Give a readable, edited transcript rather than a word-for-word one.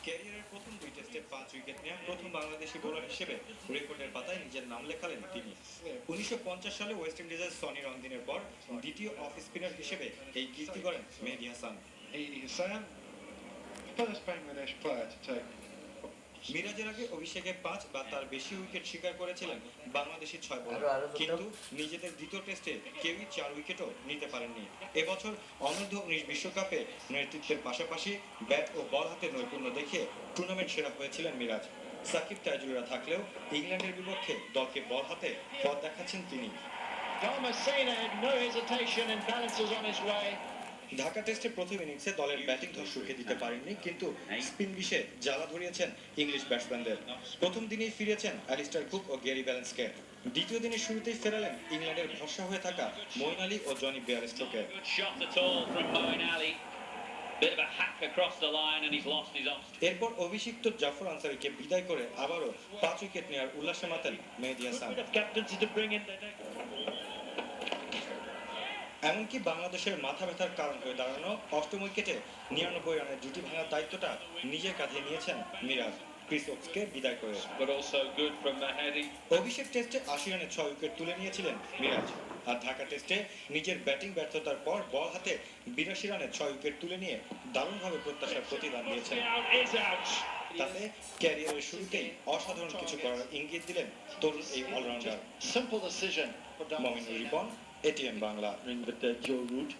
ক্যারিয়ারের প্রথম দুই টেস্টে 5 উইকেট নেওয়া প্রথম বাংলাদেশি বোলার হিসেবে রেকর্ডের পাতায় নিজের নাম লেখালেন তিনি। 1950 সালে ওয়েস্ট ইন্ডিজের সনি রনদিনের পর দ্বিতীয় অফ স্পিনার হিসেবে এই কীর্তি করেন মেহেদী Hasan. First Bangladesh player to take. মিরাজের আগে অভিষেকে 5 বা তার বেশি উইকেট শিকার করেছিলেন বাংলাদেশি 6 বোলার, কিন্তু নিজেদের দ্বিতীয় টেস্টে কেউই 4 উইকেটও নিতে পারেননি। এবছর অনূর্ধ্ব 19 বিশ্বকাপে নেতৃত্বের পাশাপাশি ব্যাট ও বল হাতে নৈপুণ্য দেখিয়ে টুর্নামেন্ট সেরা হয়েছিলেন মিরাজ। সাকিব তাইজুলরা থাকলেও ইংল্যান্ডের বিপক্ষে দলকে বল হাতে পথ দেখাচ্ছেন তিনি। Dalmasina had no hesitation and balances on his way. Dhaka টেস্টে প্রথম ইনিংসে দলের ব্যাটিং ধস রুখে দিতে পারেননি, কিন্তু স্পিন বিষে জ্বালা ধরিয়েছেন ইংলিশ ব্যাটসম্যানদের। প্রথম দিনেই ফিরেছেন অ্যালিস্টার কুক ও গ্যারি ব্যালেন্সকে। দ্বিতীয় দিনের শুরুতেই ফেরালেন ইংল্যান্ডের ভরসা হয়ে থাকা মঈন আলী ও Johnny বেয়ারস্টোকে। Good shot at all from Moeen Ali. Bit of a hack across the line and he's lost his off. এরপর অভিষিক্ত জাফর আনসারীকে বিদায় করে আবারও 5 উইকেট নেওয়ার উল্লাসে মাতেন মেহেদী Hasan. Captaincy to bring in the next. এমনকি বাংলাদেশের মাথা ব্যথার কারণ হয়ে দাঁড়ানো অষ্টম উইকেটে 99 রানের জুটি ভাঙার দায়িত্বটা নিজের কাঁধে নিয়েছেন মিরাজ, ক্রিস ওকসকে বিদায় করে। But also good from Mahedi. অভিষেক টেস্টে 80 রানে 6 উইকেট তুলে নিয়েছিলেন মিরাজ, আর ঢাকা টেস্টে নিজের ব্যাটিং ব্যর্থতার পর বল হাতে 82 রানে 6 উইকেট তুলে নিয়ে দারুণভাবে প্রত্যাশার প্রতিদান দিয়েছেন। Out is out. তাতে ক্যারিয়ারের শুরুতেই অসাধারণ কিছু করার ইঙ্গিত দিলেন তরুণ এই allrounder. Simple decision for Mominur Ripon, ATN Bangla. With Joe Root.